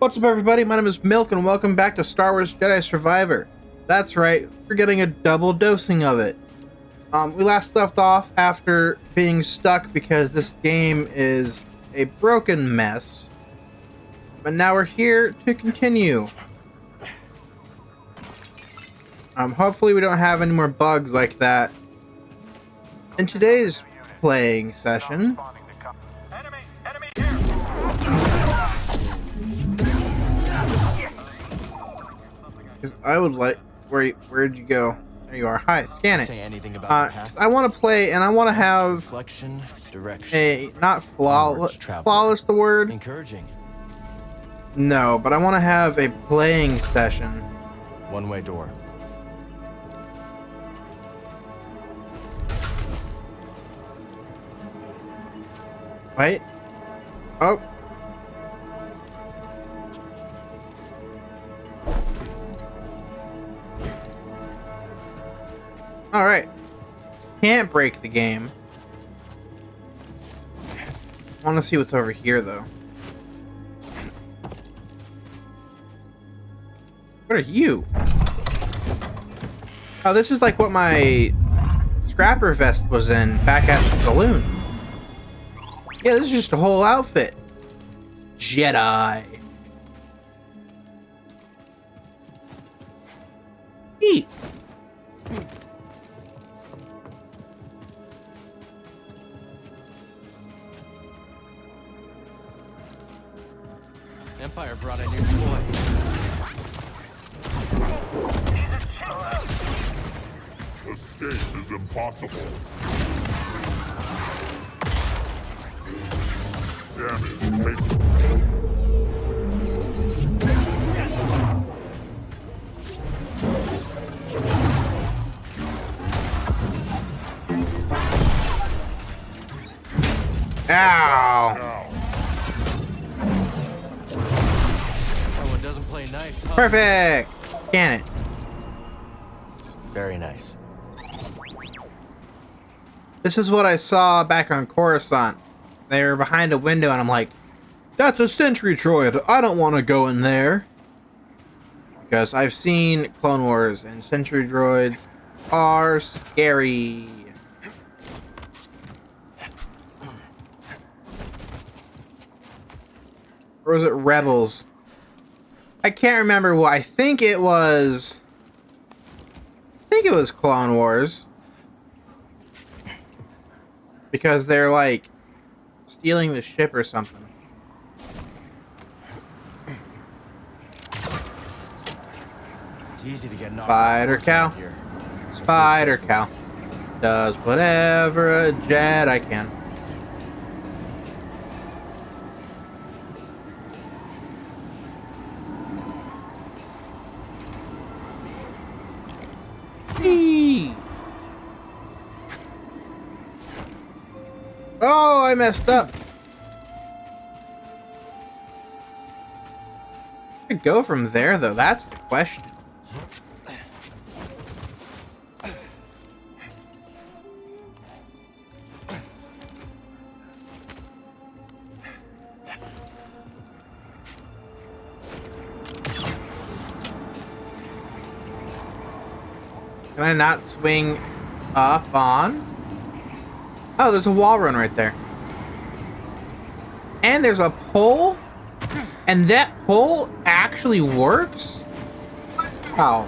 What's up, everybody? My name is Milk, and welcome back to Star Wars Jedi Survivor. That's right, we're getting a double dosing of it. We last left off after being stuck because this game is a broken mess. But now we're here to continue. Hopefully we don't have any more bugs like that. In today's playing session, because I would like... Where'd you go? There you are. Hi, scan it. Say anything about I want to play, and I want to have reflection, direction, a... Not flawless... Flawless the word? encouraging. No, but I want to have a playing session. One-way door. Wait. Oh. Alright. Can't break the game. I want to see what's over here, though. What are you? Oh, this is like what my scrapper vest was in back at the saloon. Yeah, this is just a whole outfit. Jedi. Eat. Empire brought a new toy. Escape is impossible. Damage taken. Ow. Now, Someone doesn't play nice, huh? Perfect. Scan it. Very nice. This is what I saw back on Coruscant. They were behind a window, and I'm like, that's a sentry droid. I don't want to go in there. Because I've seen Clone Wars, and sentry droids are scary. Or was it Rebels? I can't remember what. I think it was Clone Wars. Because they're like stealing the ship or something. It's easy to get knocked Spider off cow. here. Spider cow does whatever a Jedi can. Eee. Oh, I messed up. Where to go from there, though? That's the question. Can I not swing up on? Oh, there's a wall run right there. And there's a pole? And that pole actually works? Wow.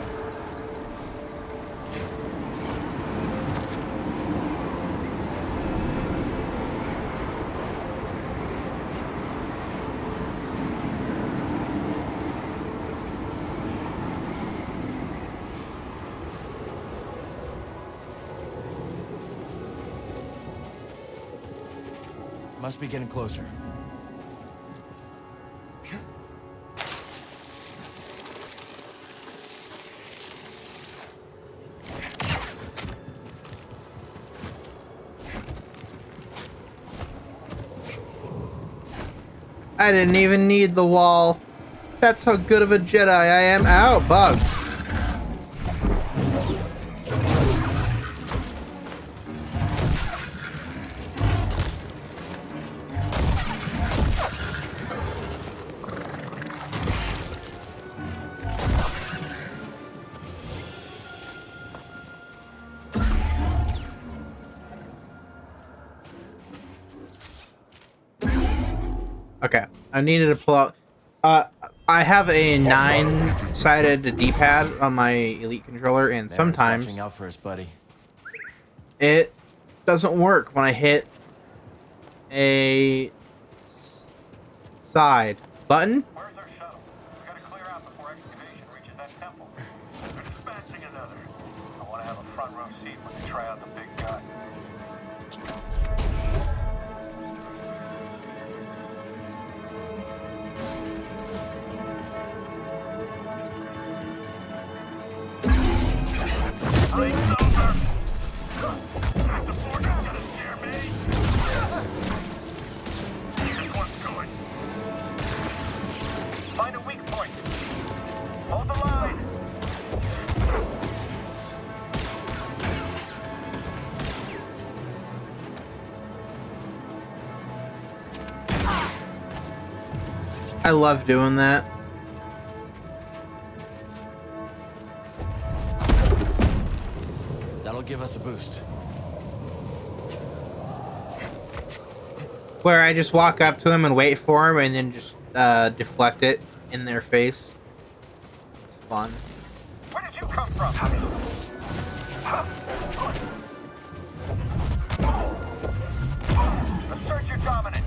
Must be getting closer. I didn't even need the wall. That's how good of a Jedi I am. Ow, bugs. Okay, I needed to pull out. I have a 9-sided D-pad on my Elite controller, and Marin's sometimes watching out for us, buddy. it doesn't work when I hit a side button. Where's our shuttle? We gotta clear out before excavation reaches that temple. They're dispatching another. I wanna have a front row seat when they try out the big gun. Break's over! The border's gonna scare me! This one's going. Find a weak point. Hold the line. I love doing that. That'll give us a boost. Where I just walk up to him and wait for him, and then just deflect it in their face. It's fun. Where did you come from? Assert your dominance.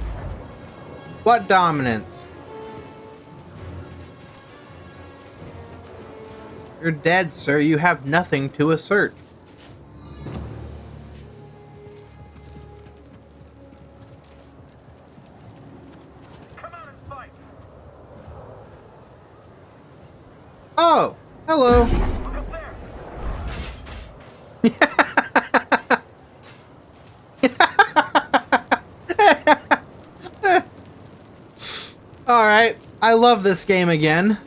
What dominance? You're dead, sir. You have nothing to assert. Come out and fight. Oh, hello. Look up there. All right, I love this game again.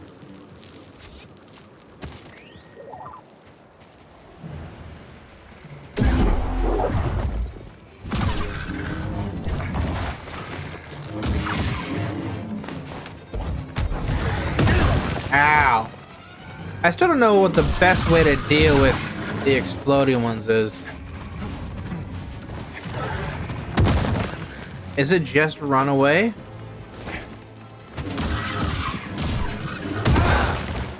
Ow. I still don't know what the best way to deal with the exploding ones is. Is it just run away?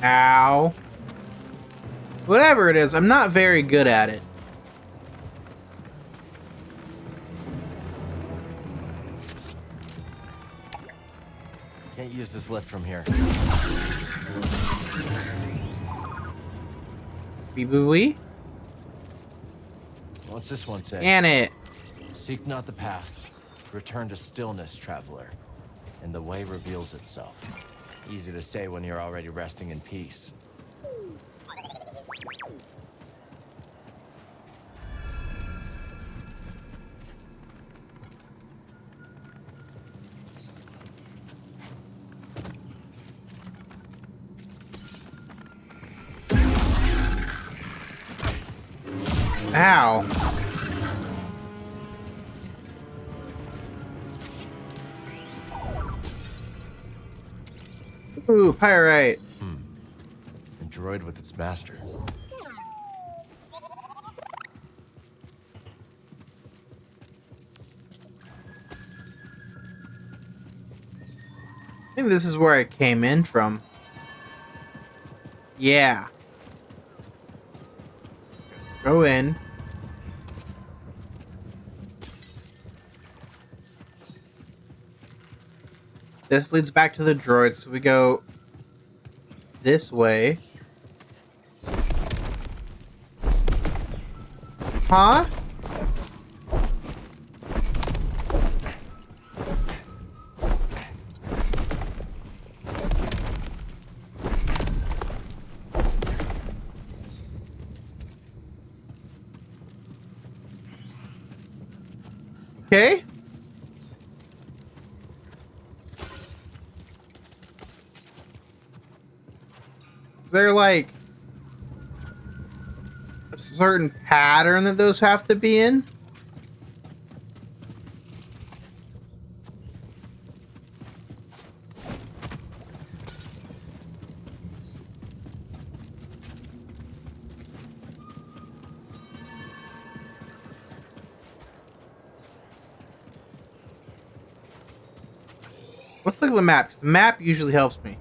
Ow. Whatever it is, I'm not very good at it. Can't use this lift from here. Bee-boo-wee? What's this one say? Scan it. Seek not the path. Return to stillness, traveler. And the way reveals itself. Easy to say when you're already resting in peace. Ow. Ooh, pyrite. A droid with its master. I think this is where I came in from. Yeah. Let's go in. This leads back to the droid, so we go this way. Huh? Okay. Is there like a certain pattern that those have to be in? Let's look at the map. 'Cause the map usually helps me.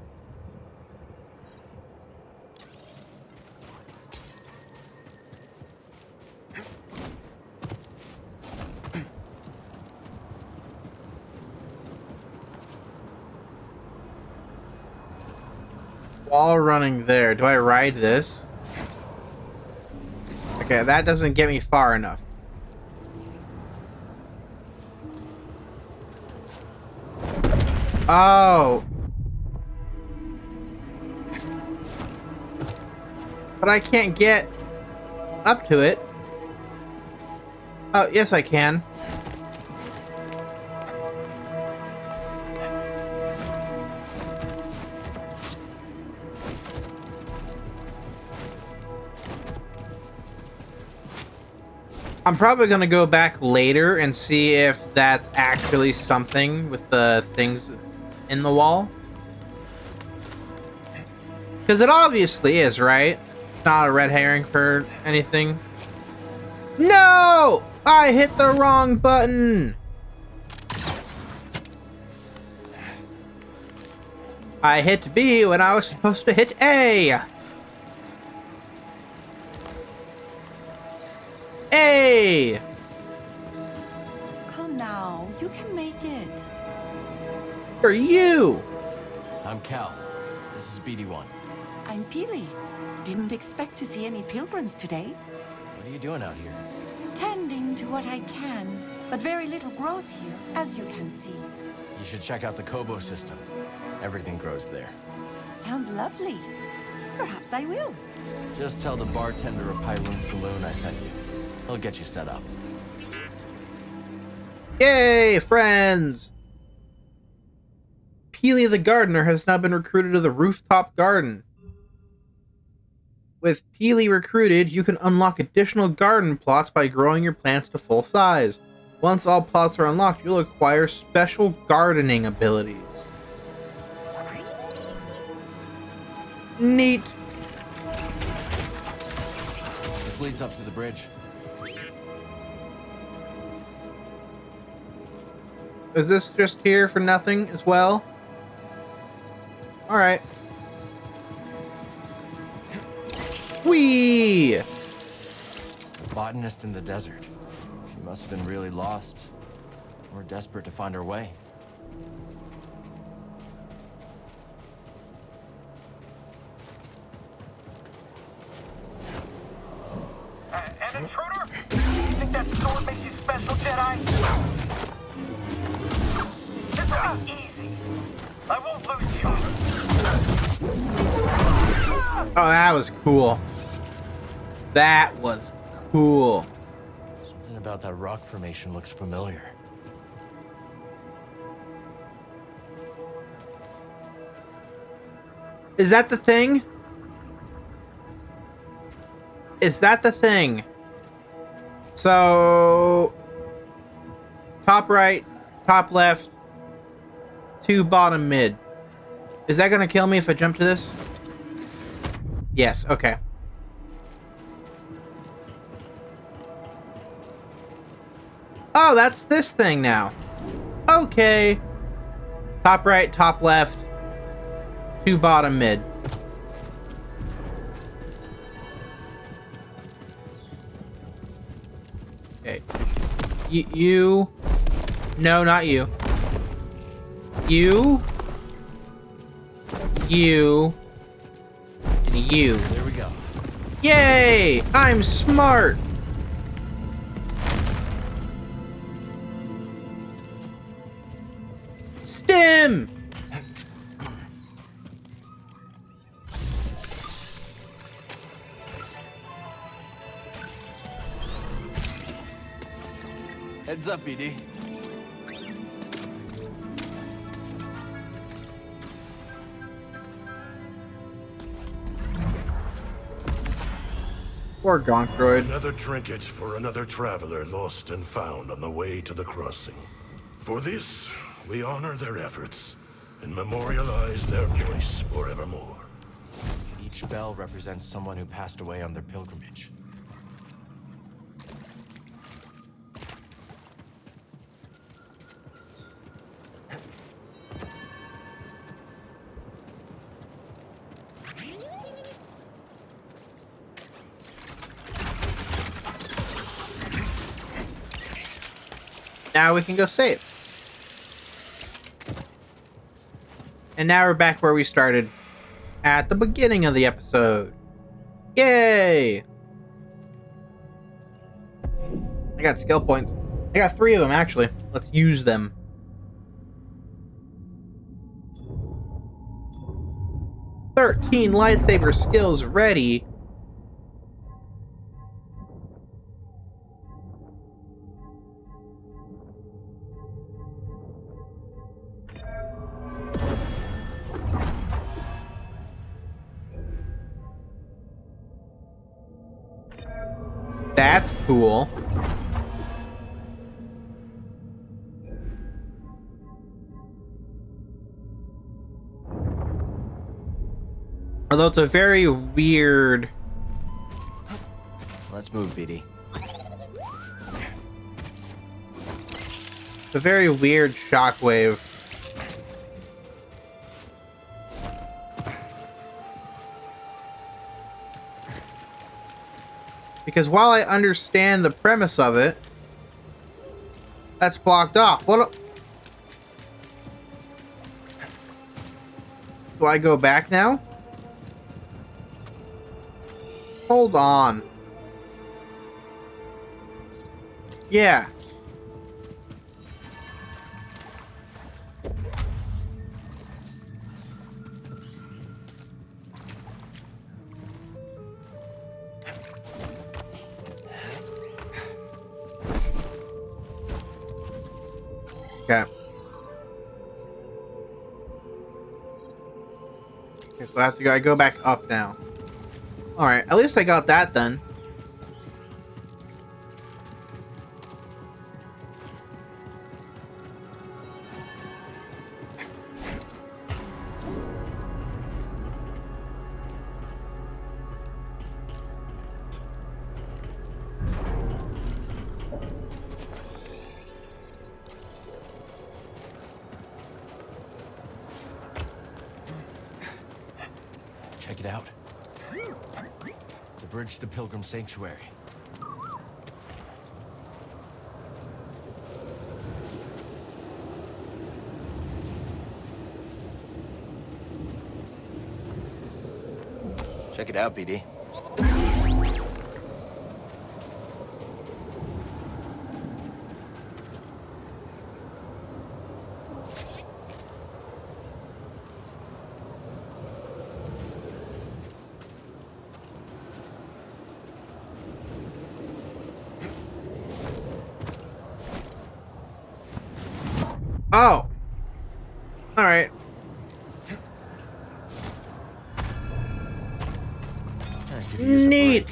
Wall running there. Do I ride this? Okay, that doesn't get me far enough. Oh. But I can't get up to it. Oh, yes I can. I'm probably going to go back later and see if that's actually something with the things in the wall. Because it obviously is, right? It's not a red herring for anything. No! I hit the wrong button! I hit B when I was supposed to hit A! A! Come now, you can make it. For you! I'm Cal. This is BD1. I'm Peely. Didn't expect to see any pilgrims today. What are you doing out here? Tending to what I can, but very little grows here, as you can see. You should check out the Kobo system. Everything grows there. Sounds lovely. Perhaps I will. Just tell the bartender of Pyloon Saloon I sent you. He'll get you set up. Yay, friends! Peely the gardener has now been recruited to the rooftop garden. With Peely recruited, you can unlock additional garden plots by growing your plants to full size. Once all plots are unlocked, you'll acquire special gardening abilities. Neat. This leads up to the bridge. Is this just here for nothing as well? Alright. Whee! A botanist in the desert. She must have been really lost. Or desperate to find her way. An intruder? You think that sword makes you special, Jedi? This will be easy. I won't lose you. Oh, that was cool. That was cool. Something about that rock formation looks familiar. Is that the thing? Is that the thing? So... top right, top left, 2 bottom mid. Is that gonna kill me if I jump to this? Yes, okay. Oh, that's this thing now. Okay. Top right, top left, 2 bottom mid. Okay. You... No, not you. You... You... And you. There we go. Yay! I'm smart! Stim! Heads up, BD. Poor Gonkroid. Another trinket for another traveler lost and found on the way to the crossing. For this, we honor their efforts and memorialize their voice forevermore. Each bell represents someone who passed away on their pilgrimage. Now we can go save. And now we're back where we started at the beginning of the episode. Yay! I got skill points. I got 3 of them, actually. Let's use them. "13 lightsaber skills ready." That's cool. Although it's a very weird... Let's move, BD. It's a very weird shockwave. Because while I understand the premise of it, that's blocked off. Do I go back now? Hold on. Yeah. Okay. Okay, so I go back up now. Alright, at least I got that then. Check it out. The bridge to Pilgrim Sanctuary. Check it out, BD. Oh! Alright. Neat!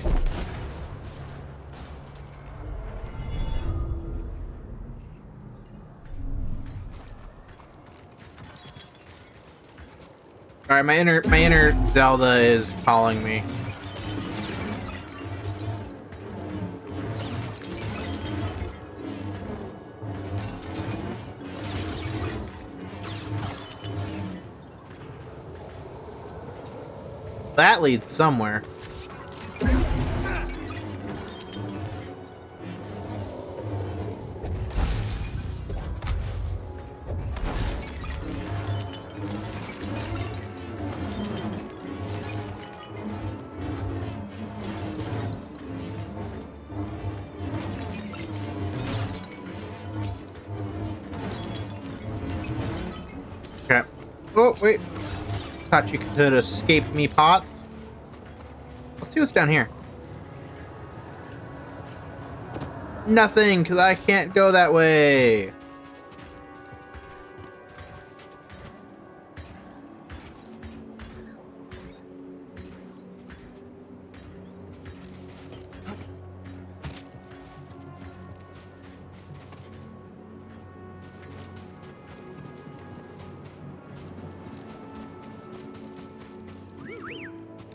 Alright, my inner Zelda is calling me. That leads somewhere. Okay. Oh, wait. Thought you could escape me, Pots. Let's see what's down here. Nothing, because I can't go that way.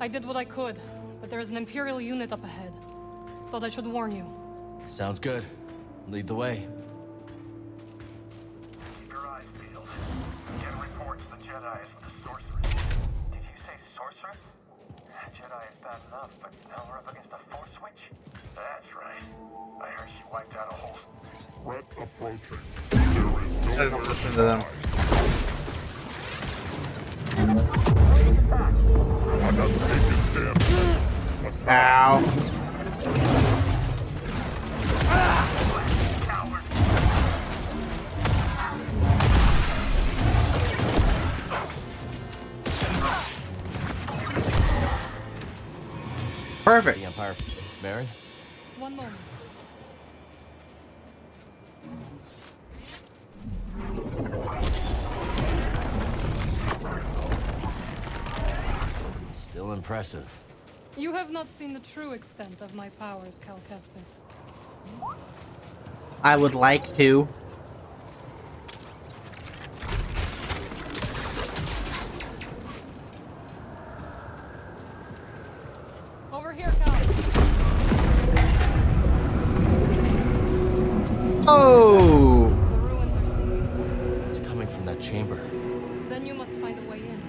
I did what I could, but there is an Imperial unit up ahead. Thought I should warn you. Sounds good. Lead the way. Keep your eyes peeled. Get reports the Jedi is with the sorceress. Did you say sorceress? Jedi is bad enough, but now we're up against a force switch? That's right. I heard she wiped out a whole... threat approaching. There is I don't nowhere listen to them. I have taken damage. Ow. Perfect. The Empire. Marin? One moment. Still impressive. You have not seen the true extent of my powers, Cal Kestis. I would like to. Over here, Cal. Oh! The ruins are singing. It's coming from that chamber. Then you must find a way in.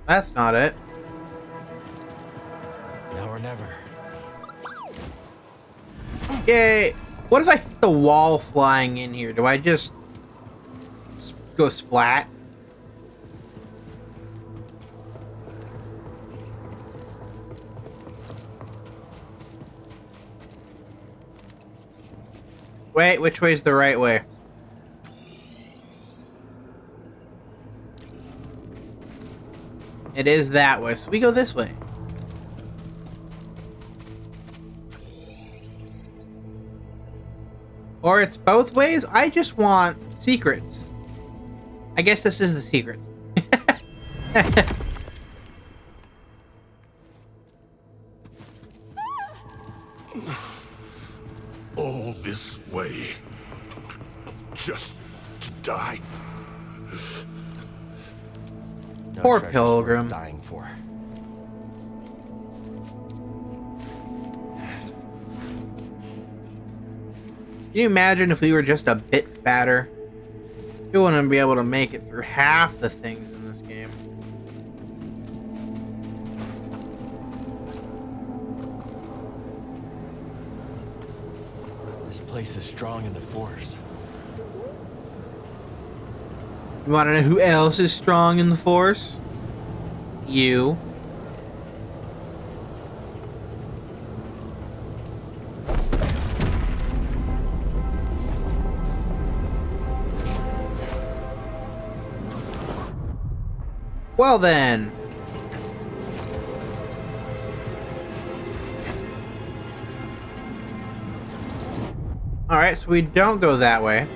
That's not it. Now or never. Yay! What if I hit the wall flying in here? Do I just go splat? Wait, which way's the right way? It is that way, so we go this way. Or it's both ways? I just want secrets. I guess this is the secrets. All this way. Just to die? No Poor treasure's pilgrim. worth dying for. Can you imagine if we were just a bit fatter? We wouldn't be able to make it through half the things in this game. This place is strong in the Force. You want to know who else is strong in the Force? You. Well then. Alright, so we don't go that way.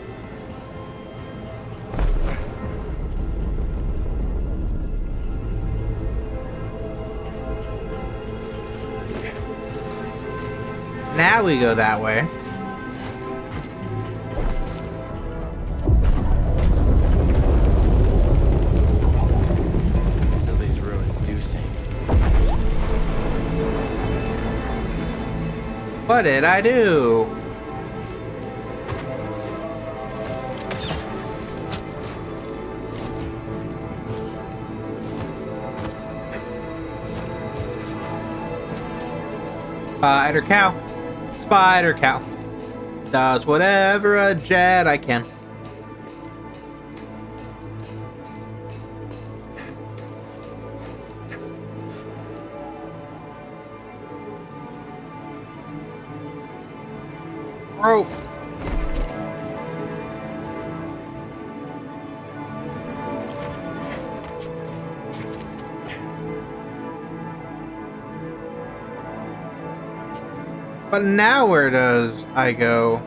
Now we go that way. So these ruins do sing. What did I do? Spider cow. Spider cow. Does whatever a Jedi can. Rope. But now where does I go?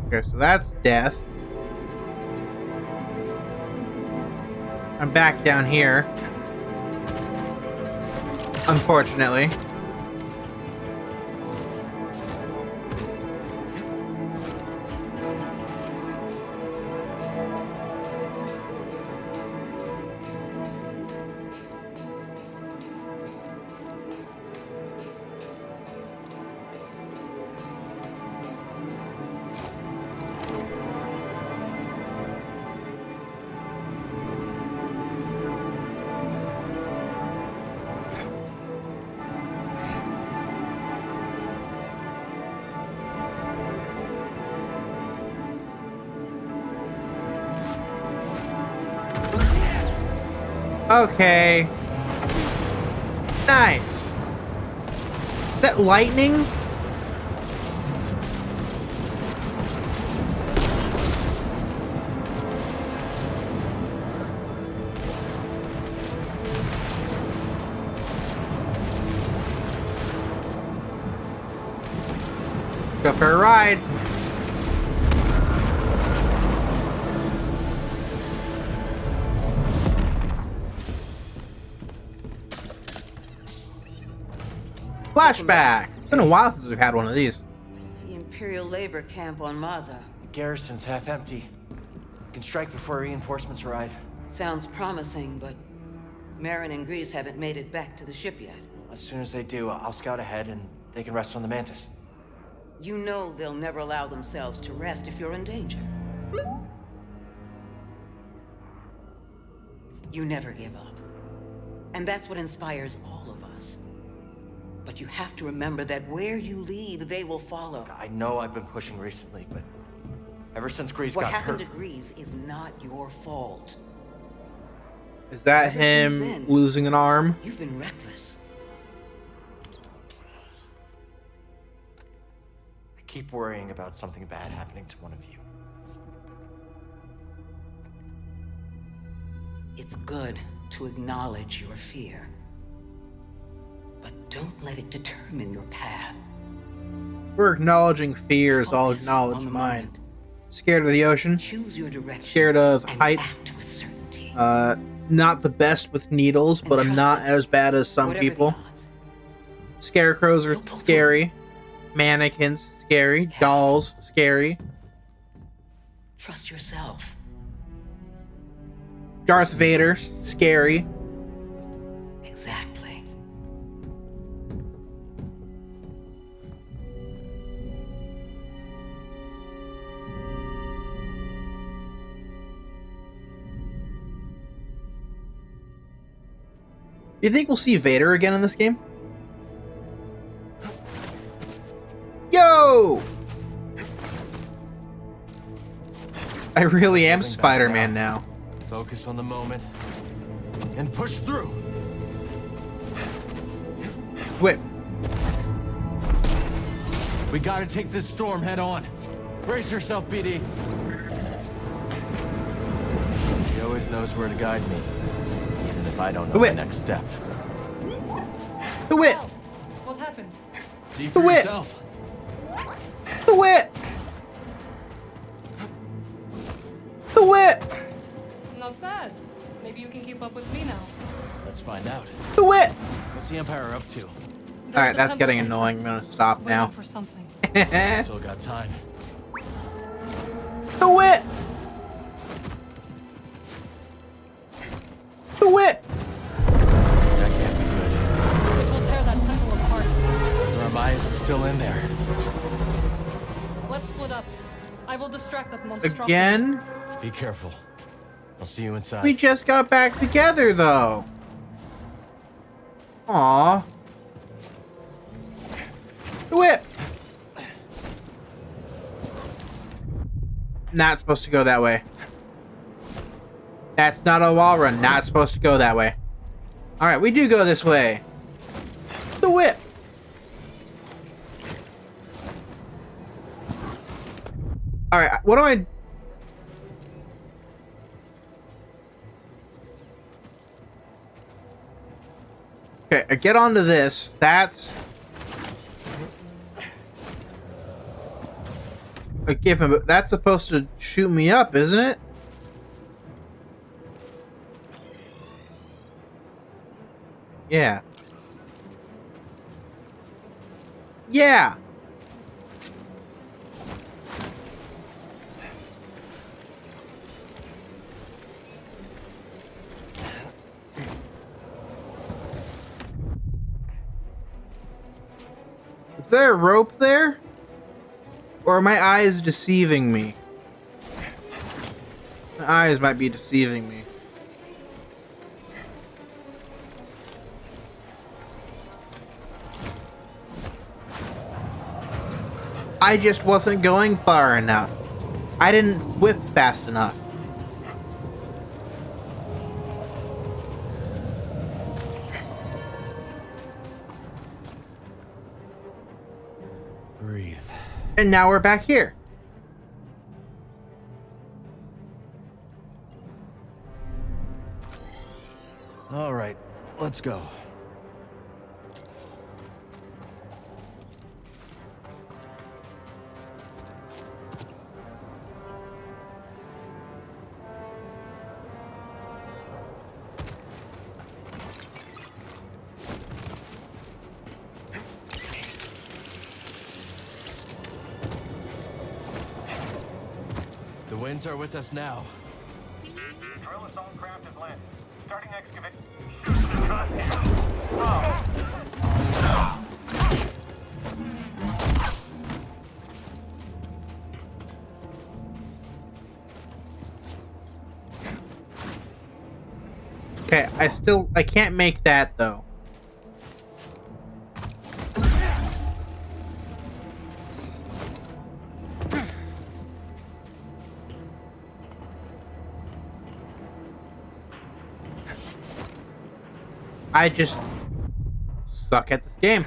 Okay, so that's death. I'm back down here. Unfortunately. Okay. Nice. Is that lightning? Go for a ride. Flashback. It's been a while since we've had one of these. The Imperial labor camp on Maza. The garrison's half empty. We can strike before reinforcements arrive. Sounds promising, but Marin and Grease haven't made it back to the ship yet. As soon as they do, I'll scout ahead and they can rest on the Mantis. You know they'll never allow themselves to rest if you're in danger. You never give up. And that's what inspires all of us. But you have to remember that where you lead, they will follow. I know I've been pushing recently, but ever since Grease What got happened hurt... to Grease is not your fault. Is that Ever since him then, losing an arm? You've been reckless. I keep worrying about something bad happening to one of you. It's good to acknowledge your fear. But don't let it determine your path. We're acknowledging fears, I'll Focus acknowledge on the mine. moment. Scared of the ocean? Choose your direction. Scared of and heights? act with certainty. Not the best with needles, but I'm trust not that as bad as some Whatever the people. odds, Scarecrows are You'll pull scary. Mannequins, scary. Yeah. Dolls, scary. trust yourself. Darth Vader, scary. Exactly. Do you think we'll see Vader again in this game? Yo! I really am Moving back Spider-Man now. Focus on the moment and push through. Wait, We gotta take this storm head on. Brace yourself, BD. He always knows where to guide me, even if I don't know Wait. the next step. the wit, Oh, what happened? See for The whip. yourself. the wit, the wit, Not bad. Maybe you can keep up with me now. Let's find out. the wit. What's the Empire up to? They're Alright, at the that's temple getting annoying. I'm entrance, gonna stop waiting now. for something. Still got time. The wit, the wit. That can't be good. It will tear that temple apart. Ramias is still in there. Let's split up. I will distract that monstrosity. Again? Be careful. I'll see you inside. We just got back together, though. Aww. The whip. Not supposed to go that way. That's not a wall run. Not supposed to go that way. Alright, we do go this way. The whip. Alright, what do I... Okay, I get onto this. That's a given, but that's supposed to shoot me up, isn't it? Yeah. Yeah. Is there a rope there? Or are my eyes deceiving me? My eyes might be deceiving me. I just wasn't going far enough. I didn't whip fast enough. And now we're back here. All right, let's go. The winds are with us now. Drill its own crafted land. Starting excavation. Shoot the gun here. Oh. Okay, I can't make that though. I just suck at this game.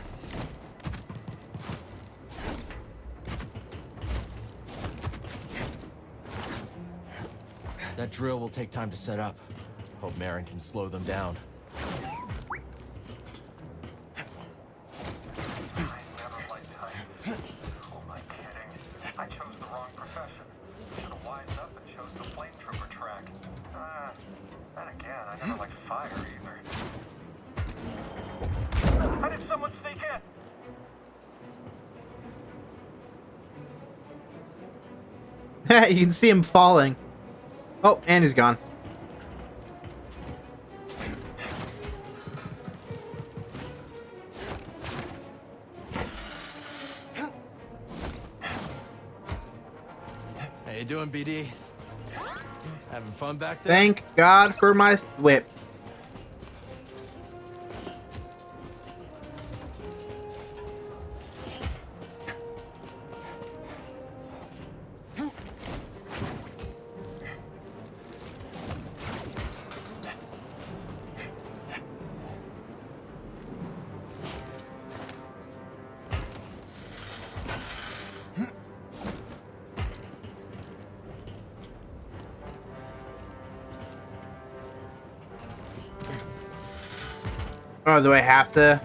That drill will take time to set up. Hope Marin can slow them down. I never liked heights. Who am I kidding? I chose the wrong profession. Should have wised up and chose the flame trooper track. Then again, I never liked fire either. How did someone sneak in? You can see him falling. Oh, and he's gone. How you doing, BD? Having fun back there? Thank God for my whip. Oh, do I have to?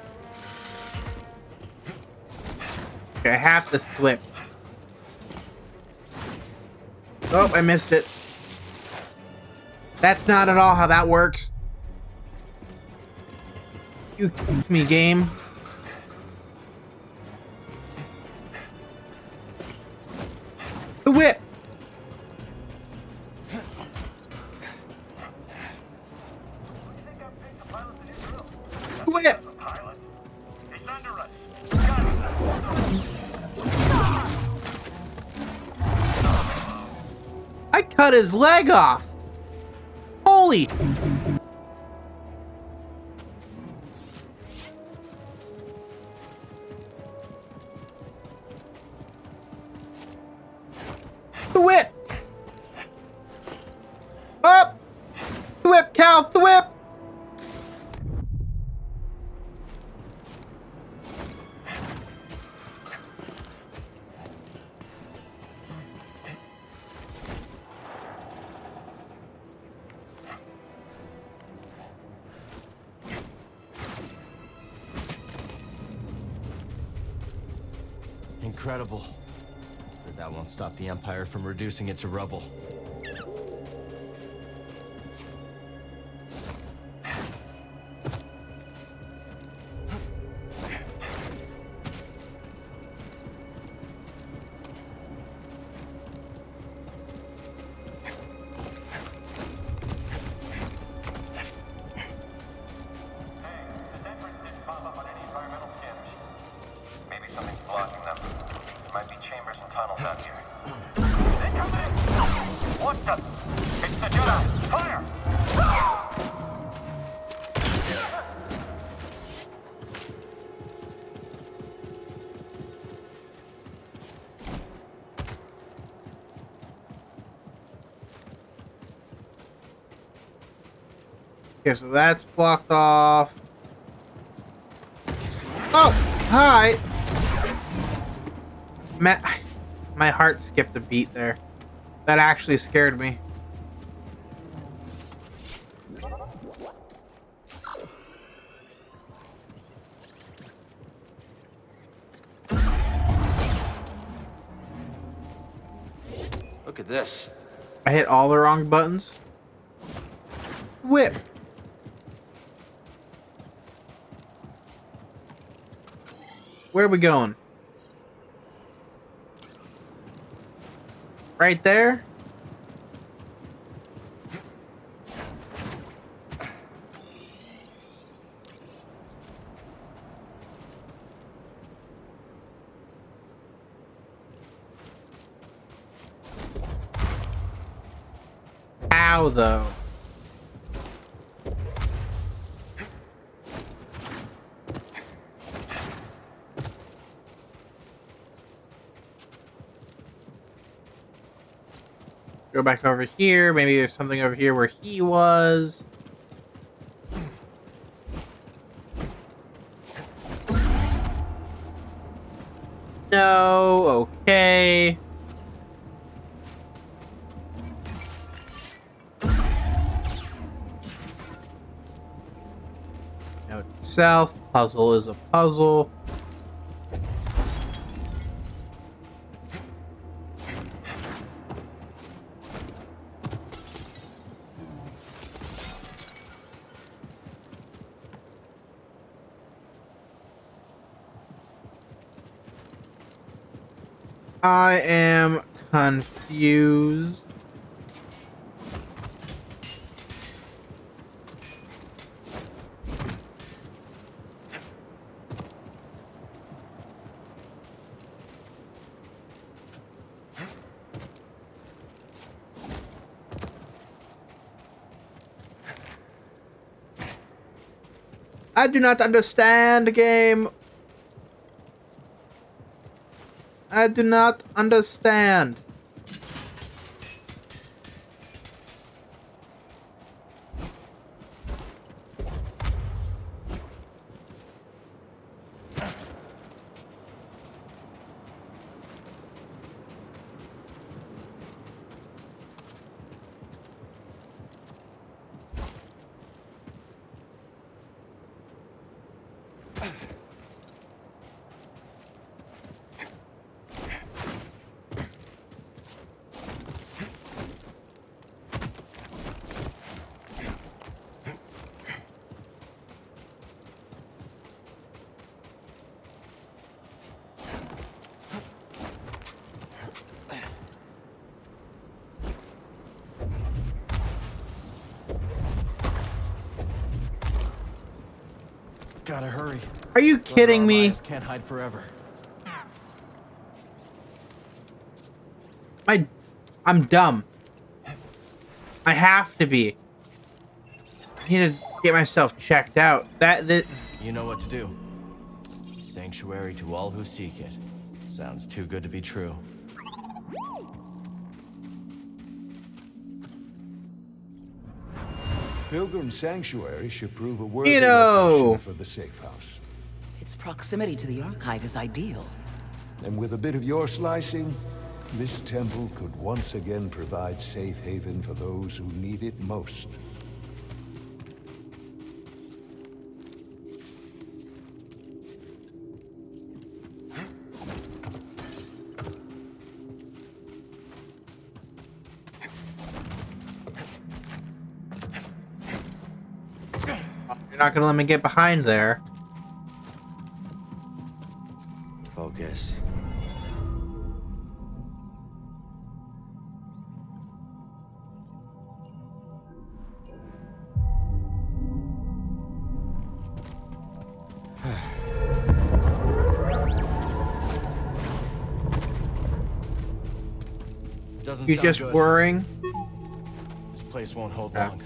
Okay, I have to flip. Oh, I missed it. That's not at all how that works. You kicked me, game. The whip. Whip. Pilot. He's under us. I cut his leg off. Holy. The whip. Up. The whip, Cal. The whip. Incredible. But that won't stop the Empire from reducing it to rubble. What the? It's the Jedi! Fire! Okay, so that's blocked off. Oh, hi. My heart skipped a beat there. That actually scared me. Look at this. I hit all the wrong buttons. Whip. Where are we going? Right there? How though? Go back over here. Maybe there's something over here where he was. No, okay. Note to self, puzzle is a puzzle. I am confused. I do not understand the game. I do not understand. Gotta hurry. Are you kidding me? Can't hide forever. I'm dumb. I have to be. I need to get myself checked out. That You know what to do. Sanctuary to all who seek it. Sounds too good to be true. Pilgrim Sanctuary should prove a worthy You know. location for the safe house. Its proximity to the archive is ideal. And with a bit of your slicing, this temple could once again provide safe haven for those who need it most. you're not gonna let me get behind there. Focus. Doesn't You sound just good. worrying? This place won't hold Yeah. long.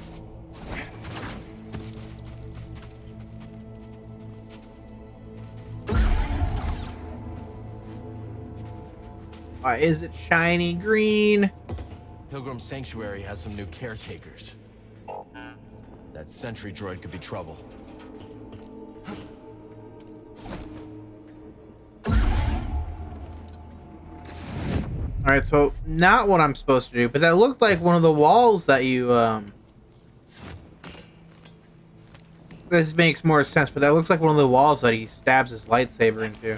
Why is it shiny green? Pilgrim Sanctuary has some new caretakers. That sentry droid could be trouble. Alright, so not what I'm supposed to do, but that looked like one of the walls that you, This makes more sense, but that looks like one of the walls that he stabs his lightsaber into.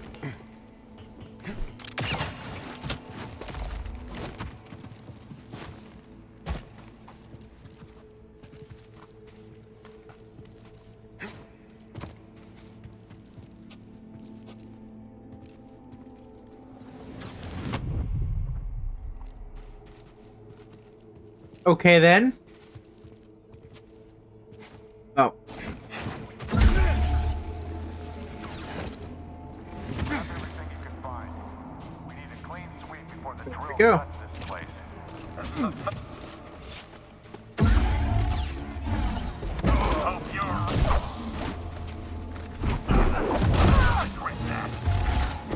Okay, then. Oh. Everything you can find. We need a clean sweep before the drill go. guns this place. Hope you're... Regret that.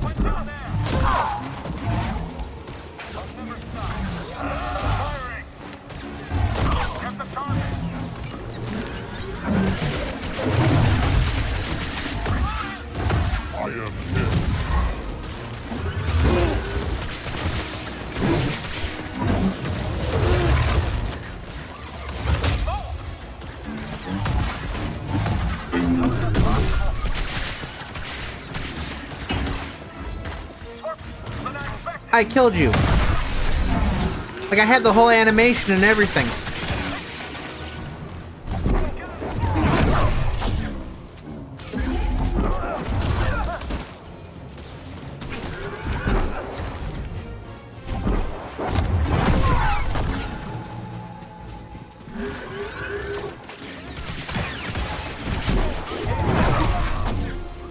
What's down there? I'll never stop. Firing! Get the target! I am hit. I killed you. Like, I had the whole animation and everything.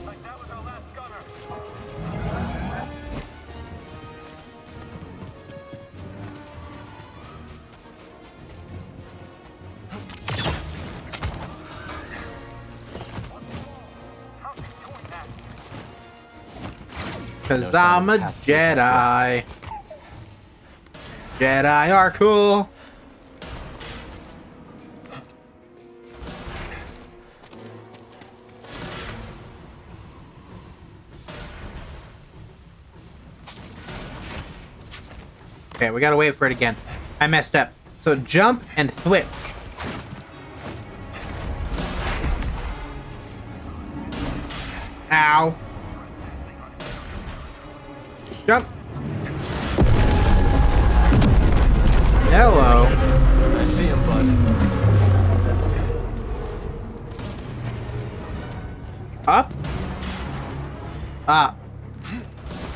Like that was our last gunner. How's he doing that? Because No sign I'm of a path seeker. Jedi. Jedi are cool. Okay, we gotta wait for it again. I messed up. So jump and thwip. Ow. Jump. Hello. I see him, bud. Up. Up.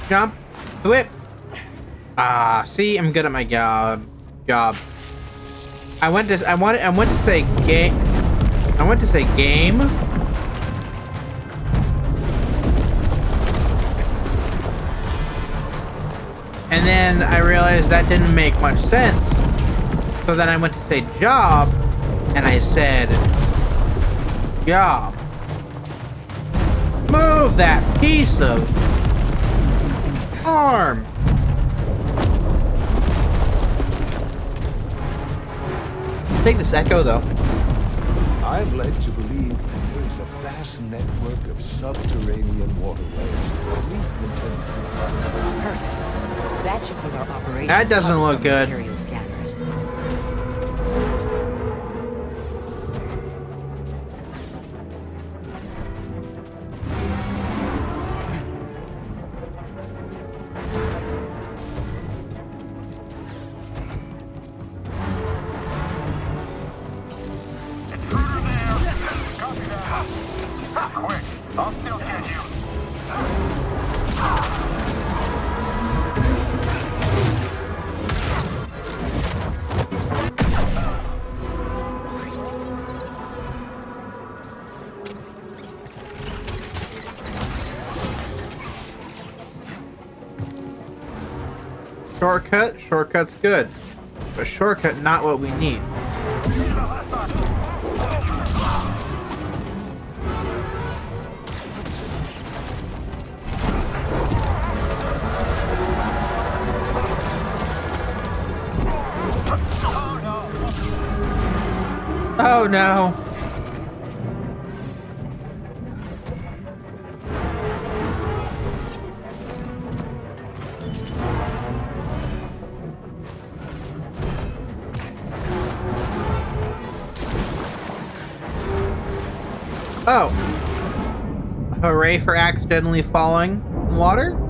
Jump. Whip. Ah, see, I'm good at my job. I went to say game. I went to say game. And then I realized that didn't make much sense. So then I went to say job, and I said job. Move that piece of arm. Take this echo though. I'm led to believe that there is a vast network of subterranean waterways beneath the temple. Perfect. That should give our operation. That doesn't covered look from good. Imperial scanners. Intruder there! Copy that! Quick! I'll still get you! Shortcut's good. But shortcut not what we need. Oh no. Oh. Hooray for accidentally falling in water?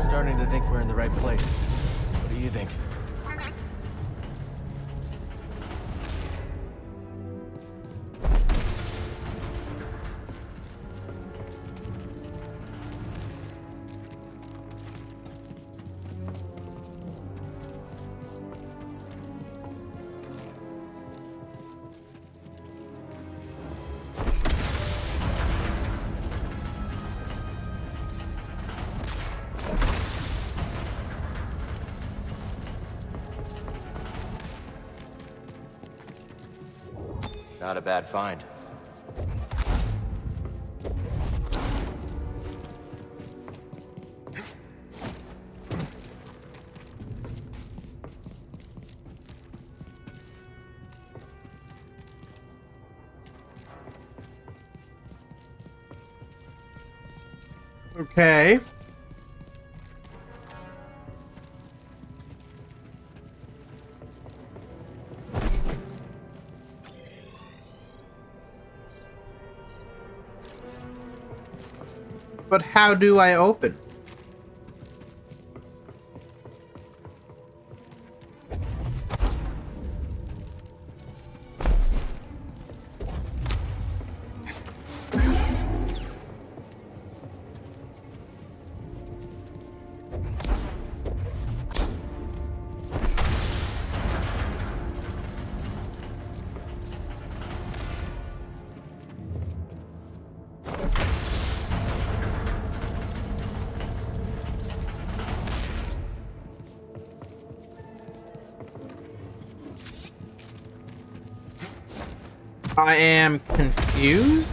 Starting to think we're in the right place. What do you think? Not a bad find. Okay. But how do I open? I am confused.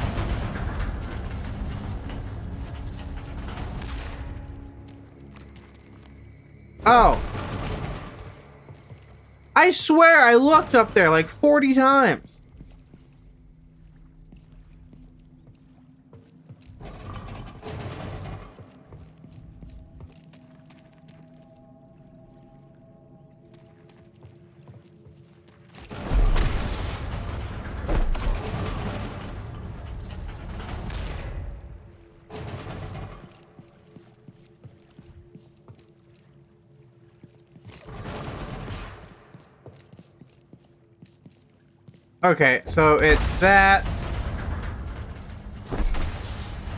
Oh. I swear I looked up there like 40 times. Okay, so it's that.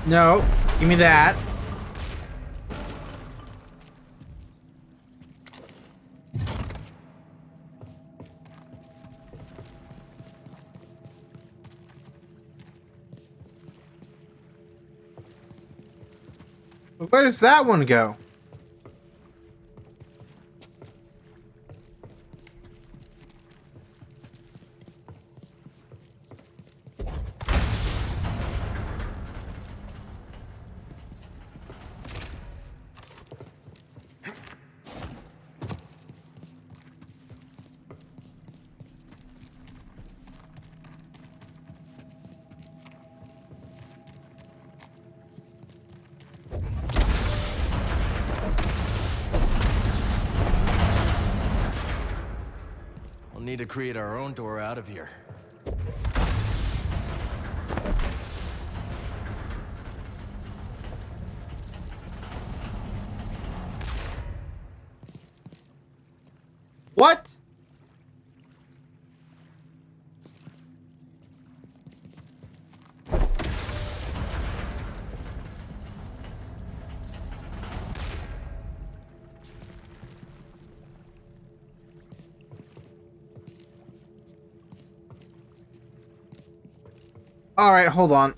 No, give me that. Where does that one go? We'll need to create our own door out of here. What? All right, hold on.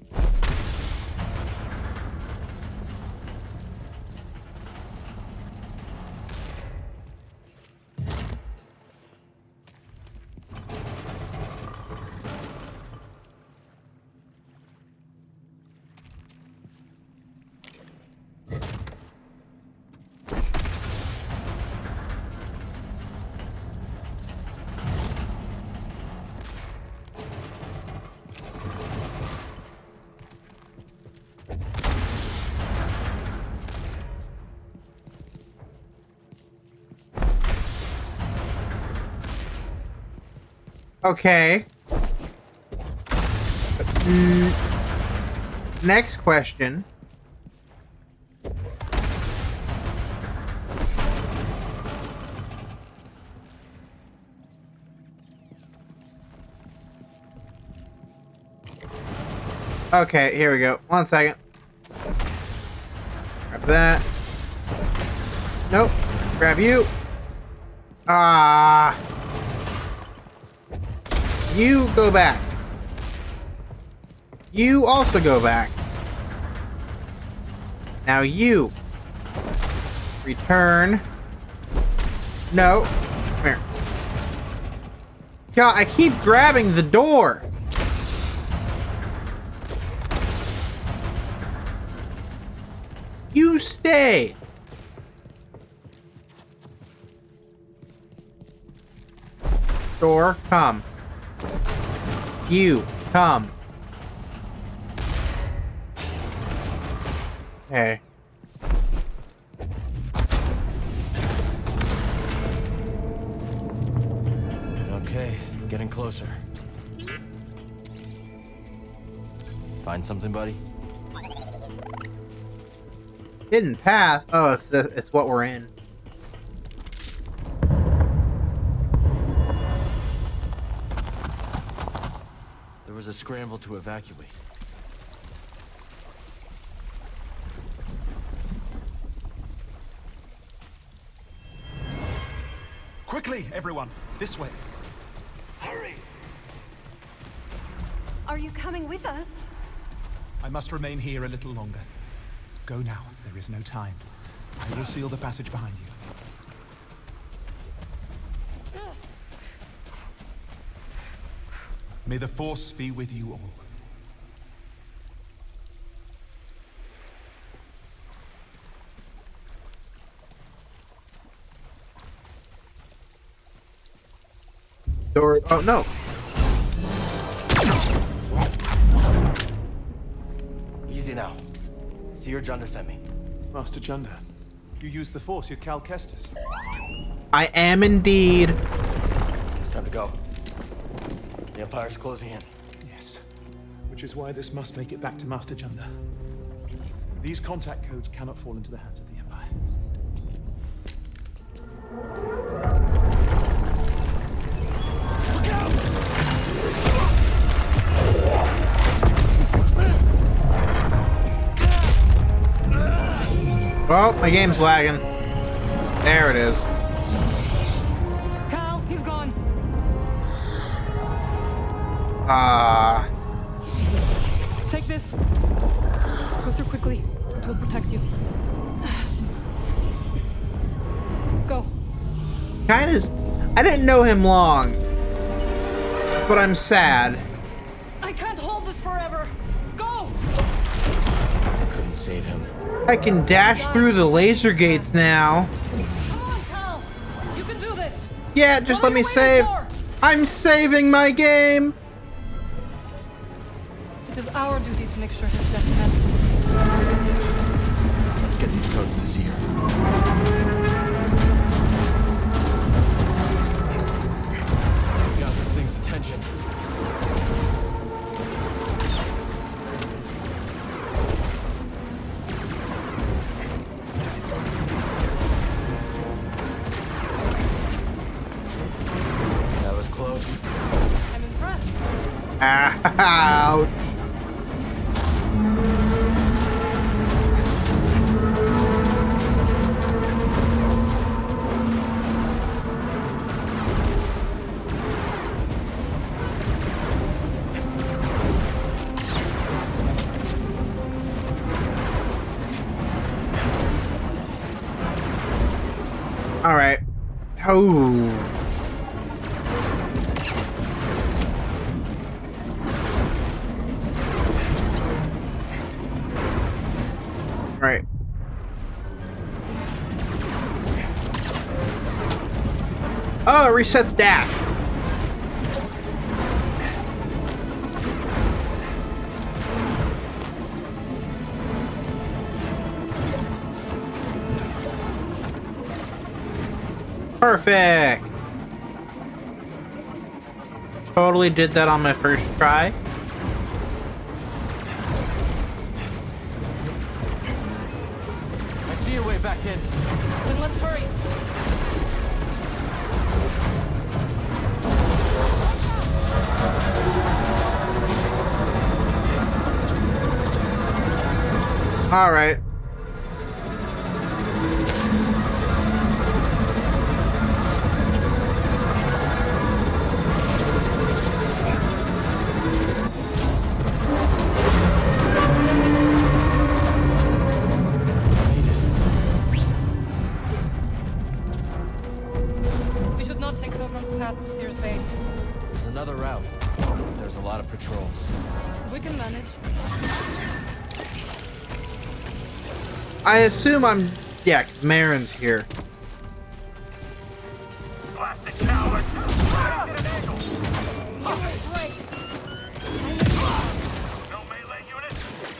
Okay. Next question. Okay, here we go. 1 second. Grab that. Nope. Grab you. Ah. You go back. You also go back. Now you return. No. Come here. God, I keep grabbing the door. You stay. Door, come. You, come. Okay. Okay, getting closer. Find something, buddy? Hidden path. Oh, it's what we're in. There was a scramble to evacuate. Quickly, everyone! This way! Hurry! Are you coming with us? I must remain here a little longer. Go now. There is no time. I will seal the passage behind you. May the Force be with you all. Door. Oh no. Easy now. See your Junda sent me. Master Junda, you use the Force, you're Cal Kestis. I am indeed. It's time to go. The Empire's closing in. Yes, which is why this must make it back to Master Junda. These contact codes cannot fall into the hands of the Empire. Well, my game's lagging. There it is. Cal, he's gone. Ah. Take this. Go through quickly. It will protect you. Go. Kind of. I didn't know him long, but I'm sad. I can't hold this forever. Go. I couldn't save him. I can dash through the laser gates now. Come on, Cal. You can do this. Yeah, just What let are me you save. waiting for? I'm saving my game. It is our duty to make sure his death ends. Yeah. Let's get these codes to see her. We got this thing's attention. That was close. I'm impressed. Ouch. All right. Oh. Right. Oh, it resets dash. Perfect. totally did that on my first try. I see a way back in. Then let's hurry. All right. We should not take Pilgrim's Path to Sears Base. There's another route. There's a lot of patrols. We can manage. I assume I'm... Yeah, 'cause Marin's here. Plastic coward! Get an angle! No melee unit?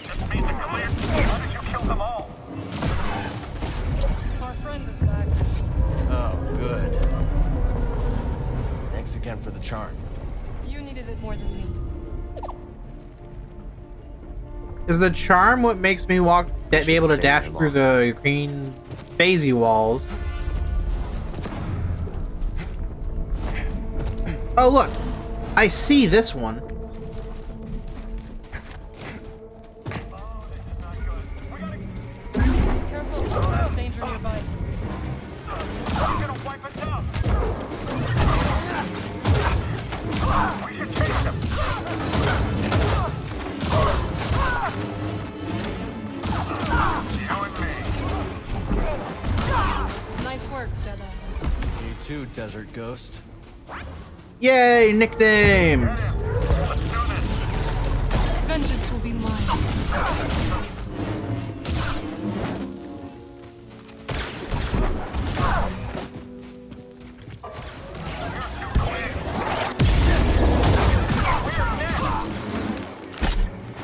This means a clear. Why did you kill them all? Our friend is back. Oh, good. Thanks again for the charm. You needed it more than me. Is the charm what makes me be able to dash through the green phasey walls? Oh look, I see this one. Careful, there's danger nearby. I'm gonna wipe us out! We should chase them! You and me. Nice work, Jedi. You too, Desert Ghost. Yay, nicknames! Vengeance will be mine.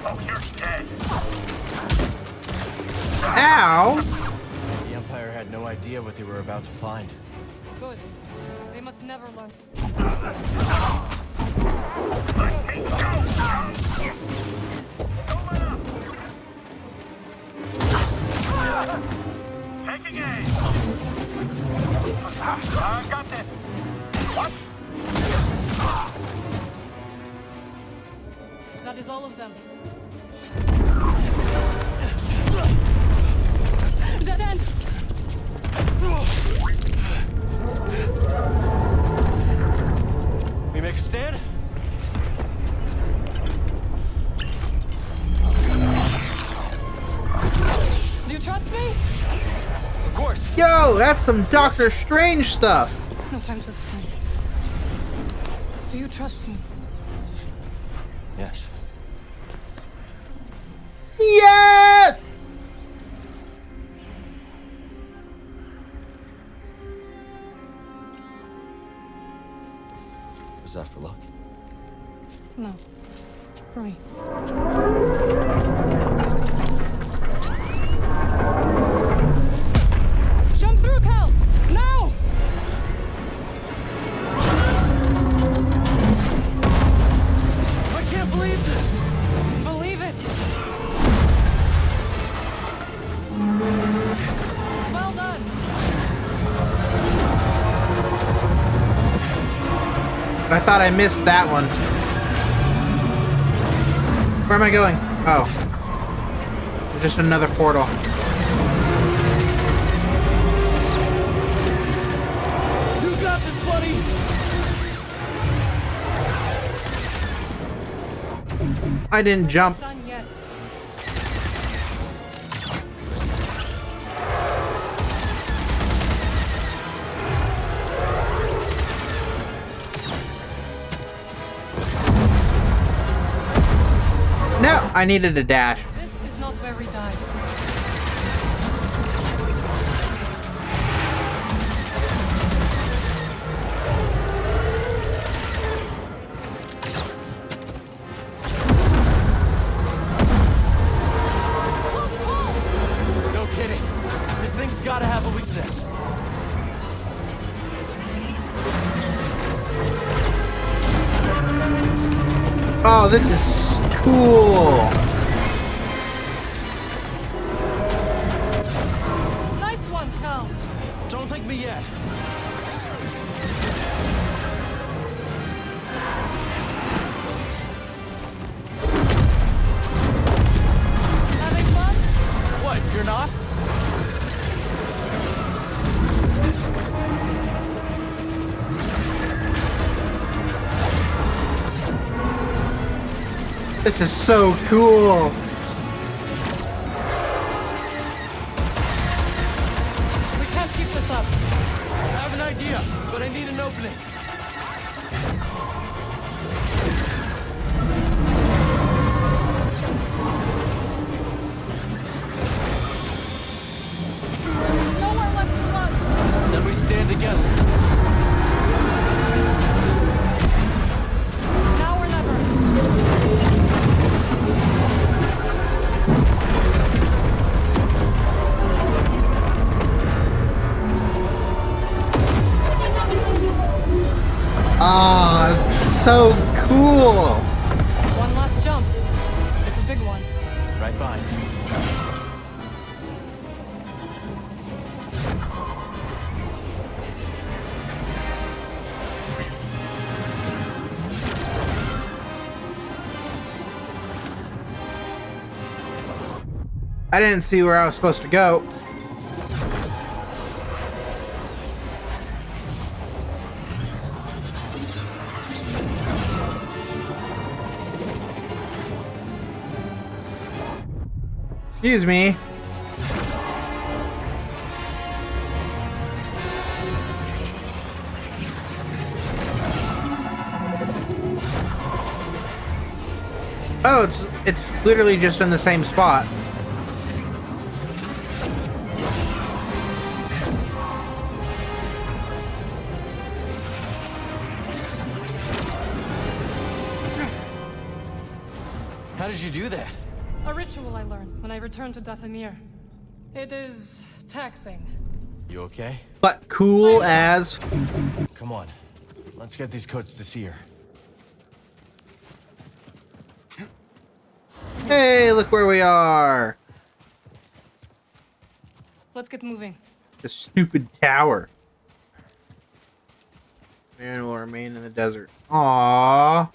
Oh, you're dead. Ow! The Empire had no idea what they were about to find. Good. They must never learn. Taking aim. I got this. What? That is all of them. Dead end! We make a stand? Do you trust me? Of course. Yo, that's some Doctor Strange stuff. No time to explain. Do you trust me? Yes. Yes! Was that for luck? No. Hurry. Jump through, Cal! Now! I can't believe this! Believe it! Well done! I thought I missed that one. Where am I going? Oh. Just another portal. You got this, buddy! I didn't jump. Done yet. No, I needed a dash. This is not where we die. No kidding. This thing's gotta have a weakness. Oh, this is cool. Nice one, Cal. Don't take me yet. Having fun? What, you're not? This is so cool. We can't keep this up. I have an idea, but I need an opening. Nowhere left to run. Then we stand together. Now or never. Ah, it's so cool. One last jump. It's a big one. Right behind you. I didn't see where I was supposed to go. Excuse me. Oh, it's literally just in the same spot. How did you do that? A ritual I learned when I returned to Dathomir. It is taxing. You okay? But cool as. Come on. Let's get these coats to see her. Hey, look where we are. Let's get moving. The stupid tower. Man will remain in the desert. Aww.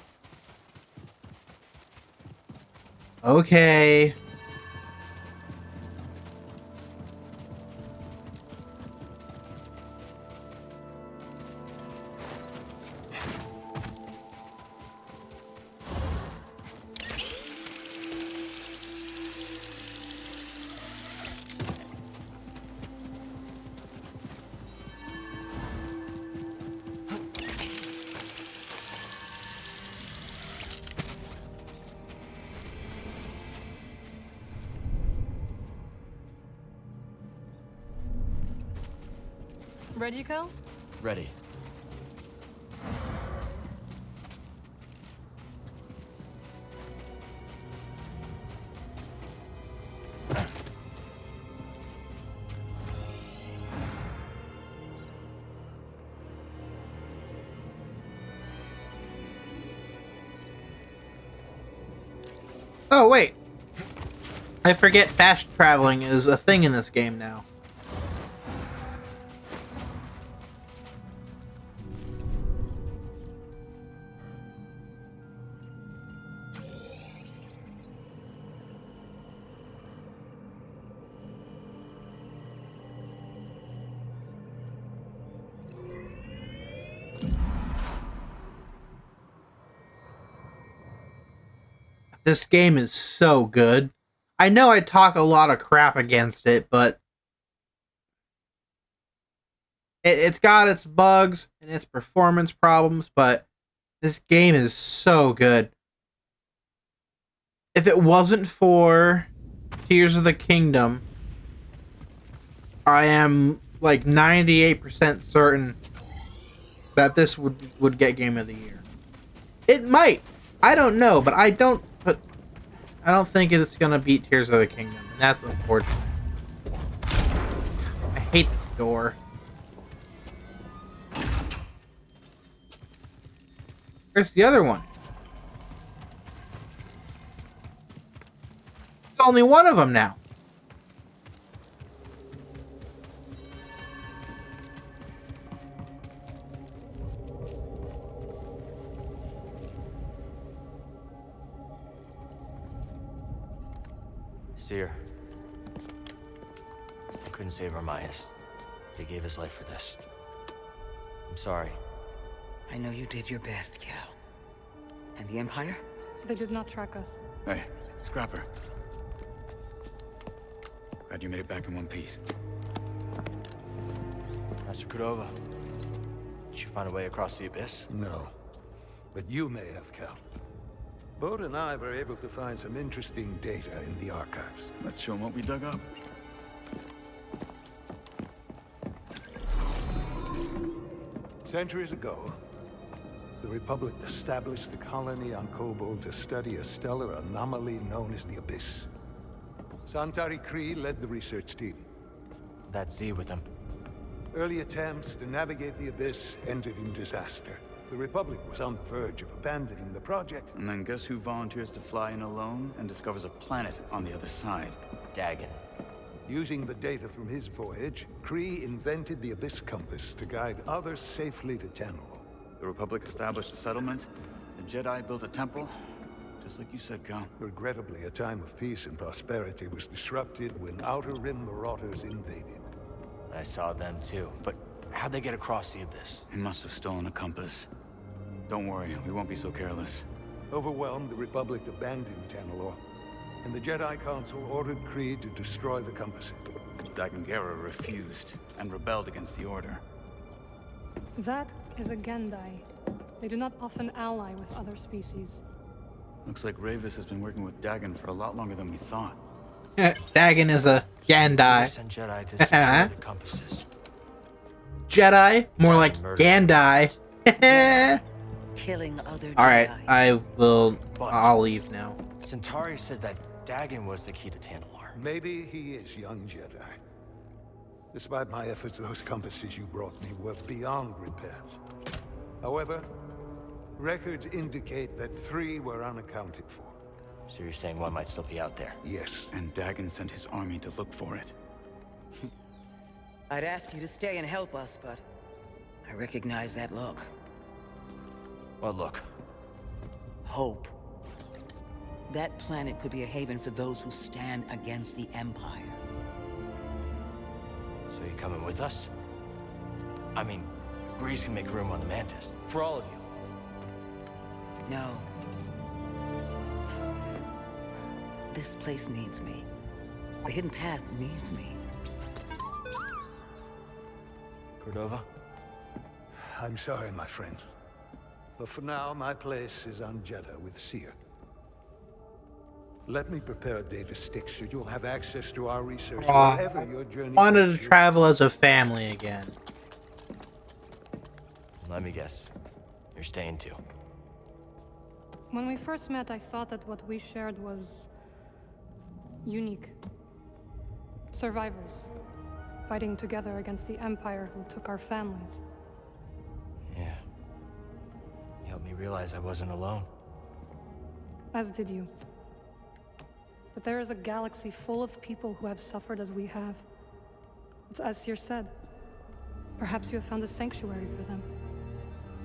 Okay. Ready, Cal? Ready. Oh, wait. I forget fast traveling is a thing in this game now. This game is so good. I know I talk a lot of crap against it, but it's got its bugs and its performance problems, but this game is so good. If it wasn't for Tears of the Kingdom, I am like 98% certain that this would get Game of the Year. It might. I don't know, but I don't think it's gonna beat Tears of the Kingdom, and that's unfortunate. I hate this door. Where's the other one? only one of them now. Seer. Couldn't save Armias. He gave his life for this. I'm sorry. I know you did your best, Cal. And the Empire? They did not track us. Hey, Scrapper. Glad you made it back in one piece. Master Cordova. Did you find a way across the abyss? No. But you may have, Cal. Bode and I were able to find some interesting data in the archives. Let's show 'em what we dug up. Centuries ago, the Republic established a colony on Kobol to study a stellar anomaly known as the Abyss. Santari Kree led the research team. That Z with him. Early attempts to navigate the Abyss ended in disaster. The Republic was on the verge of abandoning the project. And then guess who volunteers to fly in alone and discovers a planet on the other side? Dagon. Using the data from his voyage, Kree invented the Abyss Compass to guide others safely to Tanalorr. The Republic established a settlement. The Jedi built a temple. Just like you said, Cal. Regrettably, a time of peace and prosperity was disrupted when Outer Rim marauders invaded. I saw them too, but how'd they get across the abyss? He must have stolen a compass. Don't worry, we won't be so careless. Overwhelmed, the Republic abandoned Tanalorr, and the Jedi Council ordered Kree to destroy the compass. Dagon Gera refused and rebelled against the Order. That is a Gendai. They do not often ally with other species. Looks like Ravis has been working with Dagon for a lot longer than we thought. Dagon is a Gandai. Send Jedi to secure the compasses. Jedi? More like Gandai. Killing other Jedi. Alright, I will... But I'll leave now. Centauri said that Dagon was the key to Tanalorr. Maybe he is, young Jedi. Despite my efforts, those compasses you brought me were beyond repair. However, records indicate that 3 were unaccounted for. So you're saying one might still be out there? Yes. And Dagon sent his army to look for it. I'd ask you to stay and help us, but I recognize that look. Well, look. Hope. That planet could be a haven for those who stand against the Empire. So you coming with us? I mean, Grease can make room on the Mantis. For all of you. No. This place needs me. The Hidden Path needs me. Cordova? I'm sorry, my friend. But for now, my place is on Jeddah with Seer. Let me prepare a data stick so you'll have access to our research wherever your journey Wanted to takes you. travel as a family again. Let me guess. You're staying too. When we first met, I thought that what we shared was unique. Survivors, fighting together against the Empire who took our families. Yeah. You helped me realize I wasn't alone. As did you. But there is a galaxy full of people who have suffered as we have. It's as Seer said. Perhaps you have found a sanctuary for them.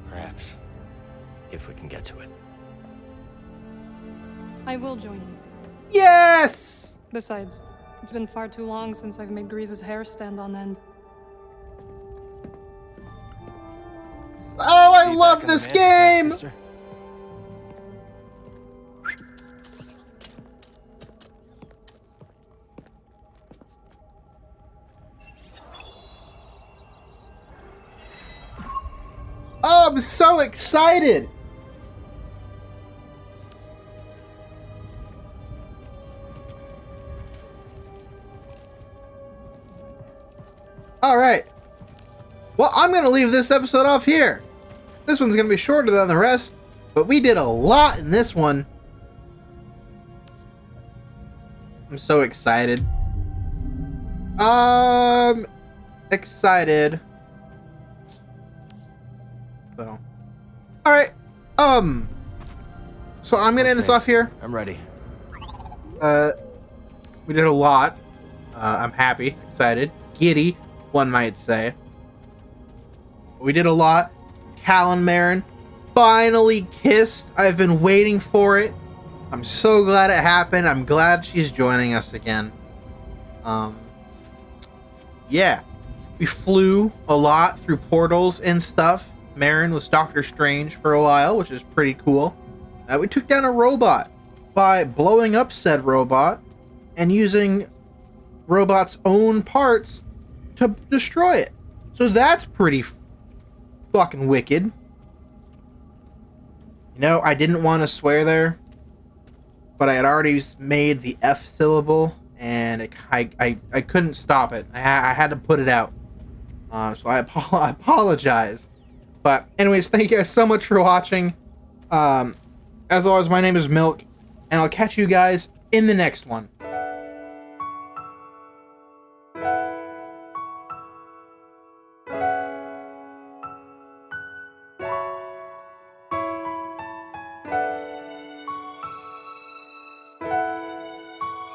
Perhaps. If we can get to it. I will join you. Yes! Besides, it's been far too long since I've made Grease's hair stand on end. Oh, I love this game! Oh, I'm so excited! Alright. Well, I'm going to leave this episode off here. This one's going to be shorter than the rest, but we did a lot in this one. I'm so excited. Excited. So. Alright. So I'm going to end this off here. I'm ready. We did a lot. I'm happy, excited, giddy, one might say. We did a lot. Cal and Marin finally kissed. I've been waiting for it. I'm so glad it happened. I'm glad she's joining us again. Yeah. We flew a lot through portals and stuff. Marin was Doctor Strange for a while, which is pretty cool. We took down a robot by blowing up said robot and using robot's own parts to destroy it. So that's pretty fucking wicked. You know, I didn't want to swear there, but I had already made the F syllable, and I couldn't stop it. I had to put it out. So I apologize. But anyways, thank you guys so much for watching. As always, my name is Milk, and I'll catch you guys in the next one.